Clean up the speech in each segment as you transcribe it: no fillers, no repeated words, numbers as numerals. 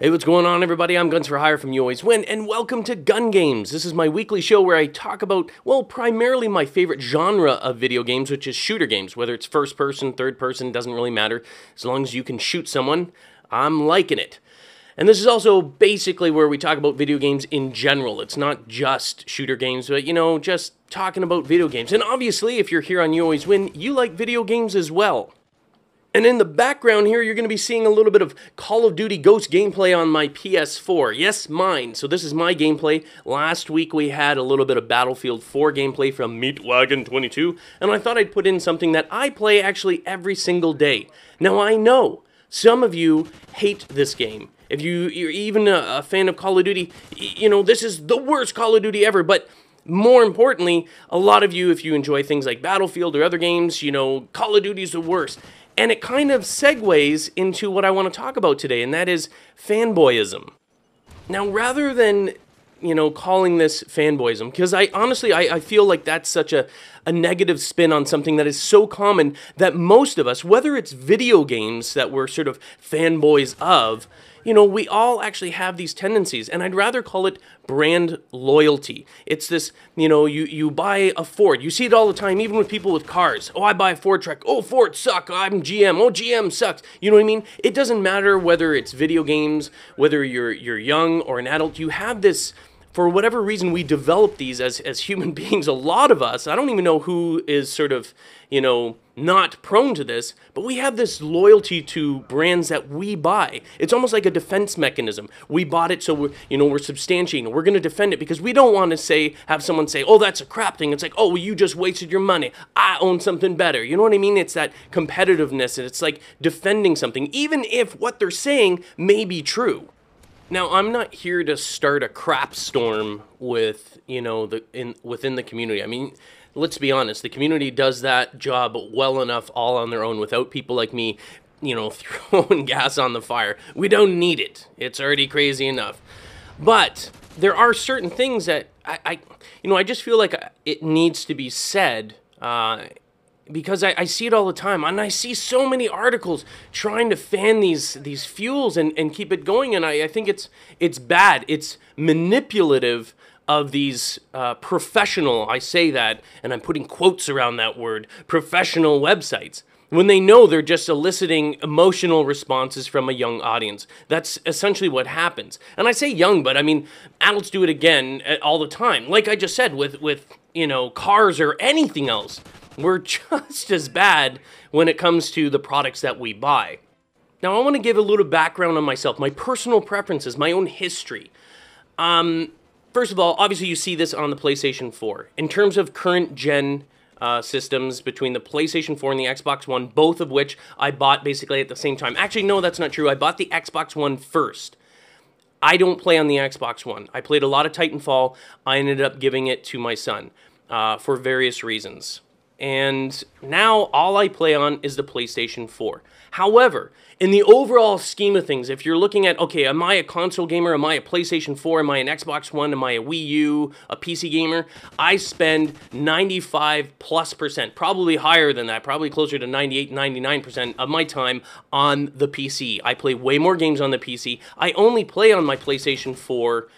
Hey, what's going on, everybody? I'm Guns for Hire from You Always Win, and welcome to Gun Games. This is my weekly show where I talk about, well, primarily my favorite genre of video games, which is shooter games. Whether it's first person, third person, doesn't really matter. As long as you can shoot someone, I'm liking it. And this is also basically where we talk about video games in general. It's not just shooter games, but, just talking about video games. And obviously, if you're here on You Always Win, you like video games as well. And in the background here, you're going to be seeing a little bit of Call of Duty Ghost gameplay on my PS4. Yes, mine. So this is my gameplay. Last week we had a little bit of Battlefield 4 gameplay from Meatwagon22, and I thought I'd put in something that I play actually every single day. Now I know some of you hate this game. If you're even a fan of Call of Duty, this is the worst Call of Duty ever, but more importantly, a lot of you, if you enjoy things like Battlefield or other games, Call of Duty is the worst. And it kind of segues into what I want to talk about today, and that is fanboyism. Now, rather than, calling this fanboyism, because I feel like that's such a negative spin on something that is so common that most of us, whether it's video games that we're sort of fanboys of, we all actually have these tendencies, and I'd rather call it brand loyalty. It's this, you buy a Ford. You see it all the time, even with people with cars. Oh, I buy a Ford truck. Oh, Ford suck. I'm GM. Oh, GM sucks. You know what I mean? It doesn't matter whether it's video games, whether you're young or an adult. You have this, for whatever reason, we develop these as human beings. A lot of us, I don't even know who is sort of, not prone to this, but we have this loyalty to brands that we buy. It's almost like a defense mechanism. We bought it, so we're substantiating. We're going to defend it because we don't want to have someone say, oh, that's a crap thing. It's like, oh, well, you just wasted your money. I own something better. You know what I mean? It's that competitiveness, and it's like defending something, even if what they're saying may be true. Now, I'm not here to start a crap storm with, within the community. I mean, let's be honest, the community does that job well enough all on their own without people like me, throwing gas on the fire. We don't need it. It's already crazy enough. But there are certain things that I just feel like it needs to be said, because I see it all the time, and I see so many articles trying to fan these fuels and keep it going, and I think it's bad. It's manipulative of these professional, I say that, and I'm putting quotes around that word, professional websites, when they know they're just eliciting emotional responses from a young audience. That's essentially what happens. And I say young, but I mean, adults do it again all the time. Like I just said, with cars or anything else. We're just as bad when it comes to the products that we buy. Now, I want to give a little background on myself, my personal preferences, my own history. First of all, obviously you see this on the PlayStation 4. In terms of current gen systems between the PlayStation 4 and the Xbox One, both of which I bought basically at the same time. Actually, no, that's not true. I bought the Xbox One first. I don't play on the Xbox One. I played a lot of Titanfall. I ended up giving it to my son for various reasons. And now all I play on is the PlayStation 4. However, in the overall scheme of things, if you're looking at, okay, am I a console gamer? Am I a PlayStation 4? Am I an Xbox One? Am I a Wii U? A PC gamer? I spend 95+%, probably higher than that, probably closer to 98, 99% of my time on the PC. I play way more games on the PC. I only play on my PlayStation 4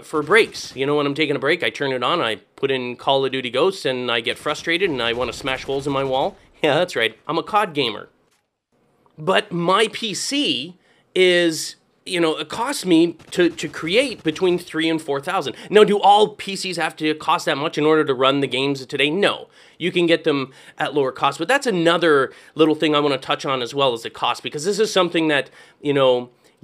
for breaks. When I'm taking a break, I turn it on, I put in Call of Duty Ghosts, and I get frustrated, and I want to smash holes in my wall. Yeah, that's right. I'm a COD gamer. But my PC is, it costs me to create between $3,000 and $4,000. Now, do all PCs have to cost that much in order to run the games of today? No. You can get them at lower cost, but that's another little thing I want to touch on as well, is the cost, because this is something that,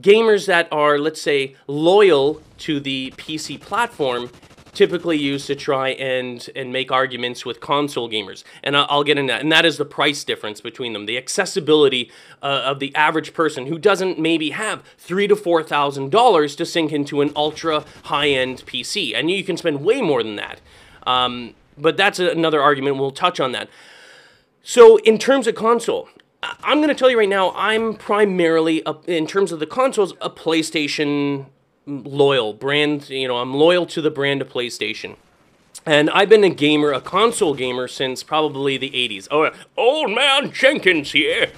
gamers that are, let's say, loyal to the PC platform typically use to try and make arguments with console gamers. And I'll get into that. And that is the price difference between them. The accessibility of the average person who doesn't maybe have $3,000 to $4,000 to sink into an ultra high-end PC. And you can spend way more than that. But that's another argument. We'll touch on that. So in terms of console, I'm going to tell you right now, I'm primarily, in terms of the consoles, a PlayStation loyal brand. I'm loyal to the brand of PlayStation. And I've been a console gamer since probably the 80s. Oh, old man Jenkins here.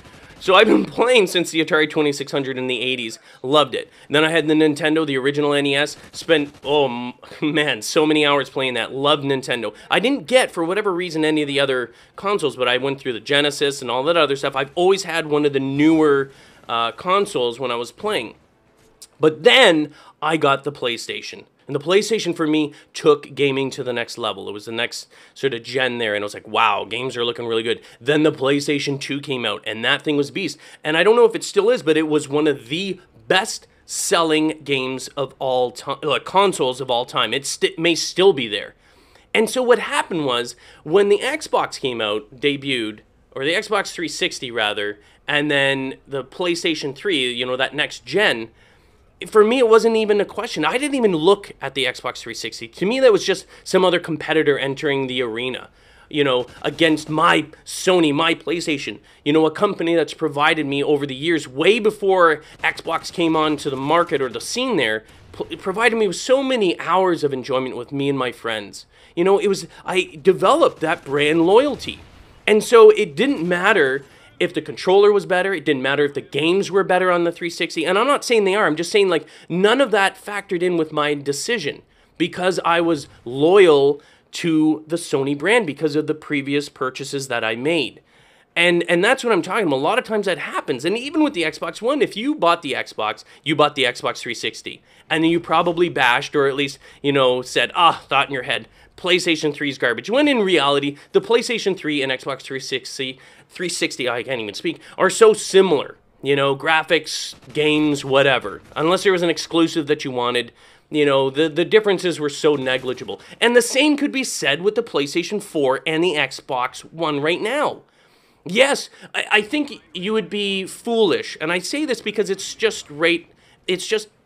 So I've been playing since the Atari 2600 in the 80s. Loved it. And then I had the Nintendo, the original NES. Spent, oh man, so many hours playing that. Loved Nintendo. I didn't get, for whatever reason, any of the other consoles, but I went through the Genesis and all that other stuff. I've always had one of the newer consoles when I was playing. But then I got the PlayStation. And the PlayStation for me took gaming to the next level. It was the next sort of gen there, and I was like, wow, games are looking really good. Then the PlayStation 2 came out, and that thing was beast. And I don't know if it still is, but it was one of the best-selling games of all time, consoles of all time. It may still be there. And so what happened was, when the Xbox came out, debuted, or the Xbox 360 rather, and then the PlayStation 3, you know, that next gen, for me, it wasn't even a question. I didn't even look at the Xbox 360. To me, that was just some other competitor entering the arena, you know, against my Sony, my PlayStation, you know, a company that's provided me over the years, way before Xbox came onto the market or the scene there, provided me with so many hours of enjoyment with me and my friends. You know, I developed that brand loyalty. And so it didn't matter if the controller was better, it didn't matter if the games were better on the 360, and I'm not saying they are, I'm just saying like none of that factored in with my decision because I was loyal to the Sony brand because of the previous purchases that I made. And that's what I'm talking about. A lot of times that happens, and even with the Xbox One, if you bought the Xbox, you bought the Xbox 360, and then you probably bashed, or at least, you know, said, thought in your head, PlayStation 3 is garbage, when in reality, the PlayStation 3 and Xbox 360, I can't even speak, are so similar. You know, graphics, games, whatever. Unless there was an exclusive that you wanted, you know, the differences were so negligible. And the same could be said with the PlayStation 4 and the Xbox One right now. Yes, I think you would be foolish, and I say this because it's just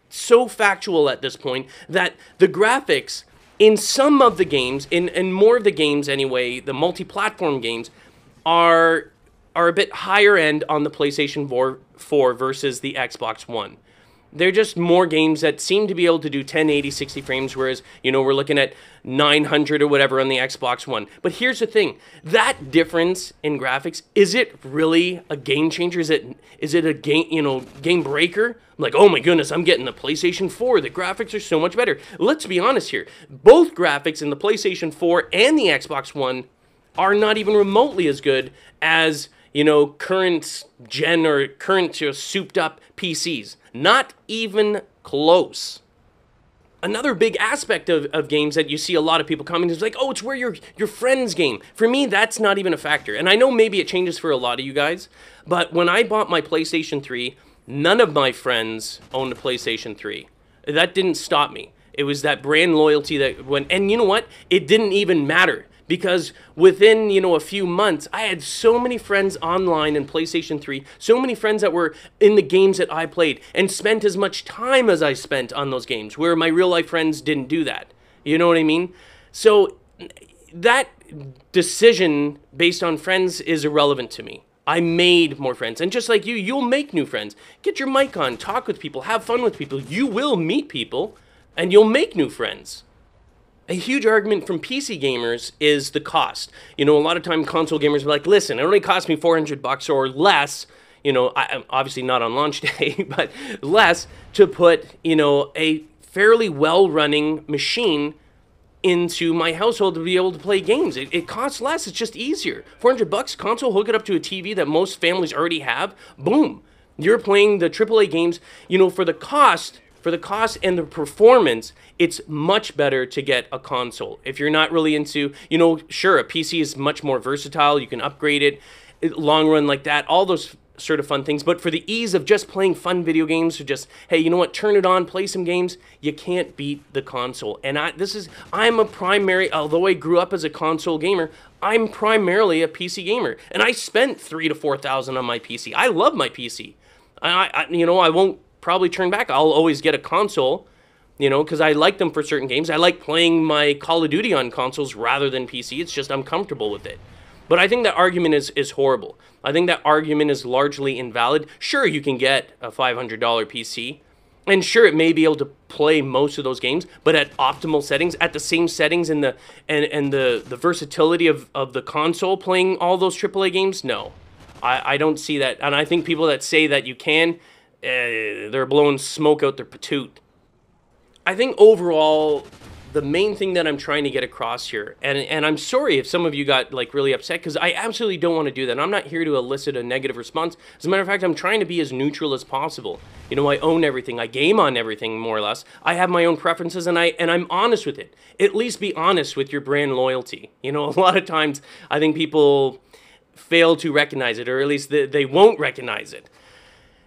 so factual at this point, that the graphics in some of the games, in more of the games anyway, the multi-platform games, are a bit higher end on the PlayStation 4 versus the Xbox One. They're just more games that seem to be able to do 1080, 60 frames, whereas, you know, we're looking at 900 or whatever on the Xbox One. But here's the thing. That difference in graphics, is it really a game changer? Is it a game breaker? I'm like, oh my goodness, I'm getting the PlayStation 4. The graphics are so much better. Let's be honest here. Both graphics in the PlayStation 4 and the Xbox One are not even remotely as good as, you know, current gen or current souped up PCs. Not even close. Another big aspect of games that you see a lot of people commenting is like, oh, it's where your friends game. For me, that's not even a factor. And I know maybe it changes for a lot of you guys, but when I bought my PlayStation 3, none of my friends owned a PlayStation 3. That didn't stop me. It was that brand loyalty that went, and you know what? It didn't even matter. Because within, you know, a few months, I had so many friends online in PlayStation 3, so many friends that were in the games that I played, and spent as much time as I spent on those games, where my real-life friends didn't do that. You know what I mean? So that decision based on friends is irrelevant to me. I made more friends, and just like you, you'll make new friends. Get your mic on, talk with people, have fun with people. You will meet people, and you'll make new friends. A huge argument from PC gamers is the cost. You know, a lot of time console gamers are like, listen, it only cost me $400 or less, you know, obviously not on launch day, but less to put, you know, a fairly well-running machine into my household to be able to play games. It costs less, it's just easier. $400 console, hook it up to a TV that most families already have, boom. You're playing the AAA games, you know, for the cost and the performance, it's much better to get a console. If you're not really into, you know, sure, a PC is much more versatile. You can upgrade it, long run like that, all those sort of fun things. But for the ease of just playing fun video games, or just, hey, you know what, turn it on, play some games, you can't beat the console. And I'm a primary, although I grew up as a console gamer, I'm primarily a PC gamer. And I spent $3,000 to $4,000 on my PC. I love my PC. You know, I won't probably turn back. I'll always get a console, you know, because I like them for certain games. I like playing my Call of Duty on consoles rather than PC. It's just I'm comfortable with it. But I think that argument is horrible. I think that argument is largely invalid. Sure, you can get a $500 PC, and sure, it may be able to play most of those games, but at optimal settings, at the same settings and the versatility of the console playing all those AAA games, no. I don't see that. And I think people that say that you can, they're blowing smoke out their patoot. I think overall, the main thing that I'm trying to get across here, and I'm sorry if some of you got like really upset, because I absolutely don't want to do that. I'm not here to elicit a negative response. As a matter of fact, I'm trying to be as neutral as possible. You know, I own everything. I game on everything, more or less. I have my own preferences, and I'm honest with it. At least be honest with your brand loyalty. You know, a lot of times I think people fail to recognize it, or at least they won't recognize it.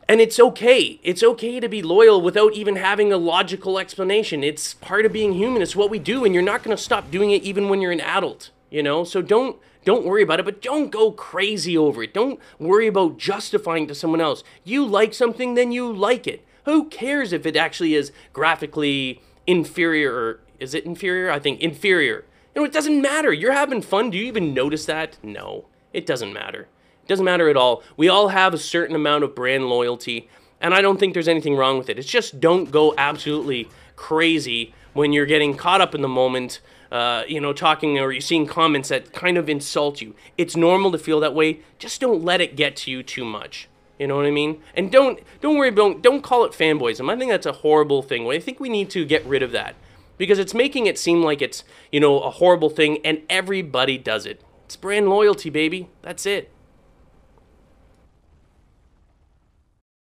And it's okay. It's okay to be loyal without even having a logical explanation. It's part of being human. It's what we do, and you're not going to stop doing it even when you're an adult, you know? So don't worry about it, but don't go crazy over it. Don't worry about justifying to someone else. You like something, then you like it. Who cares if it actually is graphically inferior, or is it inferior? I think inferior. You know, it doesn't matter. You're having fun. Do you even notice that? No, it doesn't matter. Doesn't matter at all. We all have a certain amount of brand loyalty, and I don't think there's anything wrong with it. It's just don't go absolutely crazy when you're getting caught up in the moment, you know, talking, or you're seeing comments that kind of insult you. It's normal to feel that way. Just don't let it get to you too much. You know what I mean? And don't worry about, don't call it fanboyism. I think that's a horrible thing. I think we need to get rid of that, because it's making it seem like it's, you know, a horrible thing, and everybody does it. It's brand loyalty, baby. That's it.